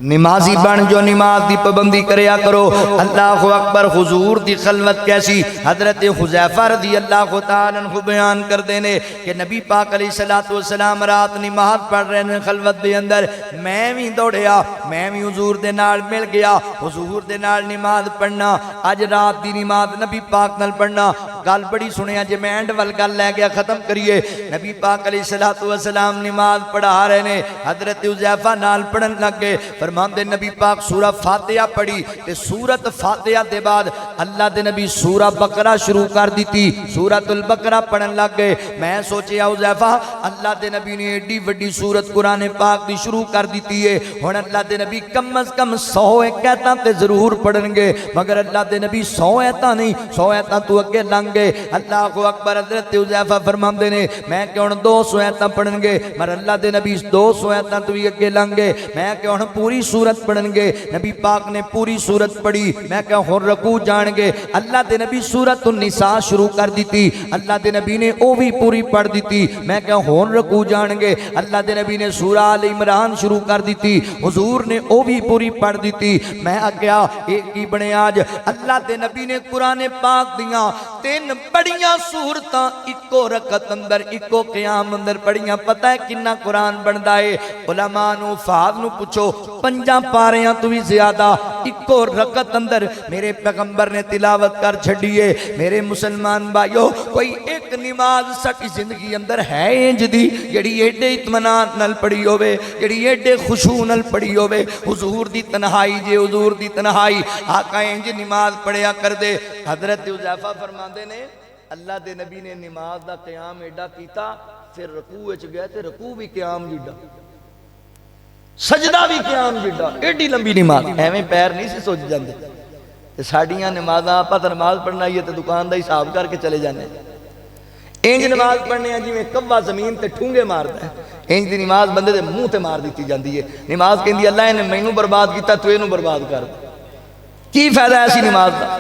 نمازی بن جو نماز دی پابندی کریا کرو. اللہ اکبر. حضور دی خلوت کیسی. حضرت حذیفہ رضی اللہ تعالیٰ عنہ بیان کر دینے کہ نبی پاک علیہ السلام رات نماز پڑھ رہے ہیں خلوت دے اندر. میں بھی دوڑیا, میں بھی حضور دے نال مل گیا. حضور دے نال نماز پڑھنا, اج رات دی نماز نبی پاک نال پڑھنا. گل بڑی سنیا جے میں اینڈ وال گل لے گیا ختم کریے. نبی پاک علیہ السلام نماز پڑھا رہے نے, حضرت حذیفہ نال پڑھن لگ گئے. فرماندے نبی پاک سورہ فاتحہ پڑھی تے سورت فاتحہ دے بعد اللہ دے نبی سورہ بقرہ شروع کر دیتی. سورۃ البقرہ پڑھن لگ گئے. میں سوچیا حذیفہ اللہ دے نبی نے ایڈی وڈی سورت قرآن پاک دی شروع کر دیتی ہے, ہن اللہ دے نبی کم از کم 100 آیتاں تے ضرور پڑھن گے, مگر اللہ دے نبی 100 آیتاں نہیں, 100 آیتاں تو اگے لنگ گئے. اللہ اکبر. حضرت حذیفہ فرماندے نے میں کہ ہن 200 آیتاں پڑھن گے, مگر اللہ دے نبی 200 آیتاں تو بھی اگے لنگ گئے. میں کہ ہن پوری سورت پڑھن گے. نبی پاک نے پوری سورت پڑھی. میں کہ ہن رکوع جان گے. اللہ دے نبی سورۃ النساء شروع کر دیتی. اللہ دے نبی نے او بھی پوری پڑھ دیتی. میں کہ ہن رکوع جان گے. اللہ دے نبی نے سورہ آل عمران شروع کر دیتی. حضور نے او بھی پوری پڑھ دیتی. میں آگیا ایک کی بنے آج اللہ دے نبی نے قرآن پاک دیاں 3 بڑیاں سورتاں اکو رکعت اندر اکو قیام اندر پڑھیاں. پتہ ہے کنا قرآن بندا ہے؟ علماء نو فاض نو پوچھو 5 پاریاں تو بھی زیادہ اکو رکعت اندر میرے پیغمبر نے تلاوت کر چھڑیے. میرے مسلمان بھائیو, کوئی ایک نماز سٹی زندگی اندر ہے انج دی جڑی ایڈے اطمینان نال پڑھی ہوے, جڑی ایڈے خشوع نال پڑھی ہوے. حضور دی تنہائی جے حضور دی تنہائی آقا انج نماز پڑھیا کر دے. حضرت حذیفہ فرماندے نے اللہ دے نبی نے نماز دا قیام ایڈا کیتا, پھر رکوع وچ گئے تے رکوع بھی قیام جیڈا, سجدہ بھی قیام جیڈا. ایڈی لمبی نماز ایویں پیر نہیں سی سوچ جاندے. تے ساڈیاں نمازاں آپاں تے نماز پڑھنا ہی ہے تے دکان دا حساب کر کے چلے جانے. انج نماز پڑھنے ہیں جویں کوا زمین تے ٹھونگے ماردا ہے, انج دی نماز بندے دے منہ تے مار دیتی جاندی ہے. نماز کہندی اللہ نے مینوں برباد کیتا تو اینوں برباد کر دے. کی فائدہ ہے ایسی نماز دا؟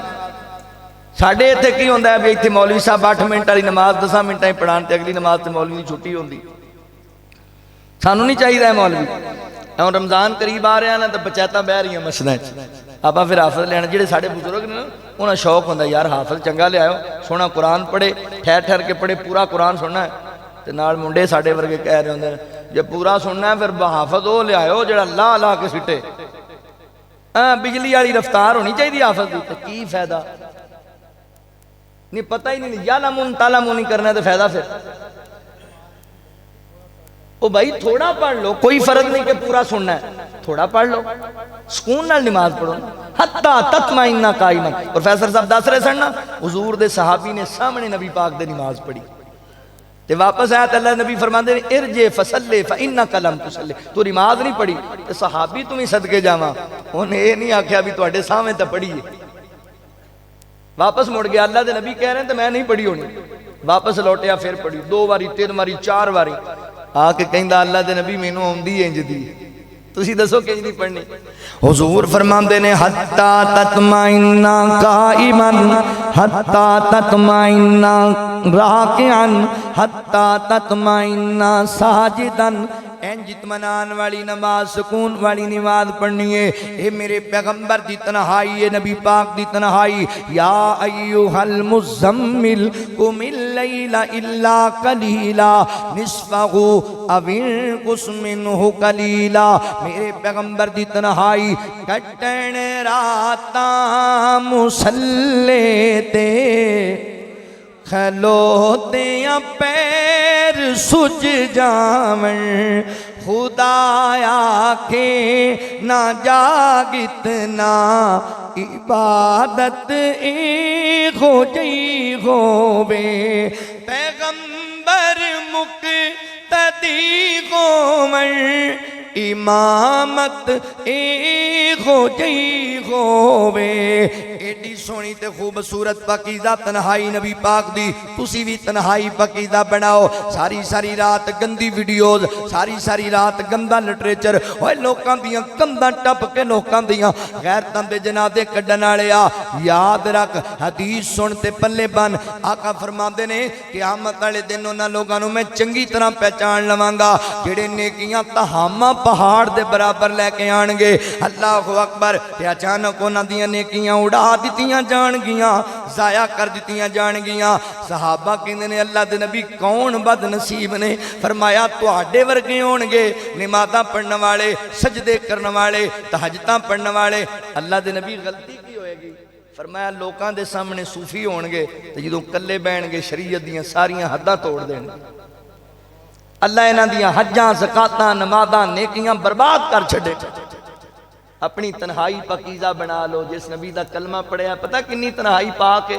ساڈے ایتھے کی ہوندا ہے بھی ایتھے مولوی صاحب 8 منٹ والی نماز 10 منٹاں ہی پڑھان تے اگلی نماز تے مولوی دی چھٹی ہوندی. سانوں نہیں چاہیے ہے مولوی. اور رمضان قریب آ رہا ہے نا تو پنچایتاں بہ رہی ہیں مسجداں وچ, آپاں پھر حافظ لینا. جڑے ساڈے بزرگ نے انہاں شوق ہوندا یار حافظ چنگا لیاؤ, سونا قرآن پڑھے, ٹھہر ٹھہر کے پڑھے, پورا قرآن سننا ہے. تے نال منڈے ساڈے ورگے کہہ رہے ہوندے جے پورا سننا ہے پھر حافظ وہ لیاؤ جڑا لا لا کے سٹے. بجلی والی رفتار ہونی چاہیے حافظ دی. تے کی فائدہ نہیں, پتہ ہی نہیں. یا لمن تالمون نہیں کرنا تو فائدہ پھر او بھائی تھوڑا پڑھ لو, کوئی فرق نہیں کہ پورا سننا ہے, تھوڑا پڑھ لو, سکون نال نماز پڑھو. حتی تطمئن قائما. پروفیسر صاحب دس رہے سن نا, حضور دے صحابی نے سامنے نبی پاک دے نماز پڑھی تے واپس آیا تے اللہ نبی فرماندے نے ارجع فصلی فانک لم تصلی. تو نماز نہیں پڑھی تے صحابی تمہیں صدقے جاواں, انہیں یہ نہیں آکھیا بھی تواڈے سامنے تے پڑھی ہے. واپس مڑ گیا. اللہ دے نبی کہہ رہے ہیں تے میں نہیں پڑھی ہونی. واپس لوٹیا, پھر پڑھی 2 باری 3 باری 4 باری. آ کے کہندا اللہ دے نبی مینوں اوندی انج دی, تسی دسو کہ نہیں پڑھنی. حضور فرماندے نے حتی تطمئن قائما حتی تطمئن راکعا حتی تطمئن ساجدا. انج اطمینان والی نماز, سکون والی نماز پڑھنی ہے. اے میرے پیغمبر دی تنہائی ہے, نبی پاک دی تنہائی. یا ایھا المزمل قم اللیل الا قلیلا نصفہ او انقص منہ قلیلا. میرے پیغمبر دی تنہائی, کٹن راتاں مصلے تے کھلوتیاں پیر سج جاون. خدایا کے نہ جاگتنا عبادت ایک ہو جئی ہووے. پیغمبر مقتدی قومر امامت ایک ہو جئی ہووے. ایڈی سونی تے خوبصورت پاکیزہ تنہائی نبی پاک دی, تسی بھی تنہائی پاکیزہ بناؤ. ساری ساری رات گندی ویڈیوز, ساری ساری رات گندا لٹریچر, اوے لوکاں دیاں کنداں ٹپ کے لوکاں دیاں غیرتاں دے جنازے کڈن والیا. یاد رکھ, حدیث سن تے پلے بن. آقا فرماندے نے قیامت والے دن انہاں لوکاں نوں میں چنگی طرح پہچان لواں گا جڑے نیکیاں تہاماں پہاڑ دے برابر لے کے آن گے اللہ اکبر تے اچانک انہاں دیاں نیکیاں اڑا دتیاں جان گیاں ضائع کر دتیاں جان گیاں صحابہ کہندے نے اللہ دے نبی کون بد نصیب نے فرمایا تواڈے ورگے ہون گے نمازاں پڑھن والے سجدے کرن والے تہجداں پڑھن والے اللہ دے نبی غلطی کی ہوئے گی فرمایا لوکاں دے سامنے صوفی ہون گے تے جدوں کلے بہن گے شریعت دیاں ساریاں حداں توڑ دین اللہ انہاں دیاں حجاں زکاتاں نمازاں نیکیاں برباد کر چھڈے اپنی تنہائی پاکیزہ بنا لو جس نبی دا کلمہ پڑھیا پتہ کنی تنہائی پا کے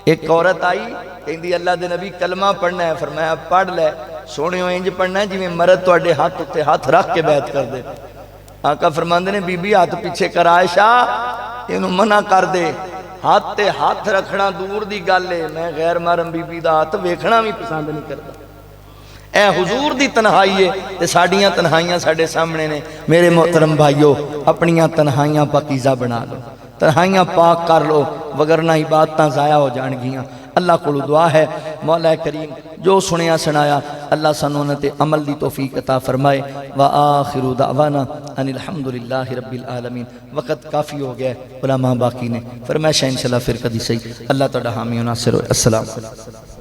ایک عورت آئی کہندی اللہ دے نبی کلمہ پڑھنا ہے فرمایا پڑھ لے سونیوں انج پڑھنا ہے جویں مرد تواڈے ہاتھ اتے ہاتھ رکھ کے بیعت کر دے آقا فرماندے نے بی بی ہاتھ پیچھے کر عائشہ اینوں منع کر دے ہاتھ تے ہاتھ رکھنا دور دی گل ہے میں غیر محرم بی بی دا ہاتھ ویکھنا بھی پسند نہیں کرتا اے حضور دی تنہائی ہے تے ساڈیاں تنہائیاں ساڈے سامنے نے میرے محترم بھائیو اپنیاں تنہائیاں پاکیزہ بنا لو تنہائیاں پاک کر لو وگرنہ عبادتاں ضائع ہو جان گیاں اللہ کو دعا ہے مولا کریم جو سنیا سنایا اللہ سنونت عمل دی توفیق عطا فرمائے وآخر دعوانا ان الحمدللہ رب العالمین وقت کافی ہو گیا ہے علماء باقی نے فرمائشہ انشاءاللہ پھر کدی صحیح اللہ تعالی حامی و ناصر السلام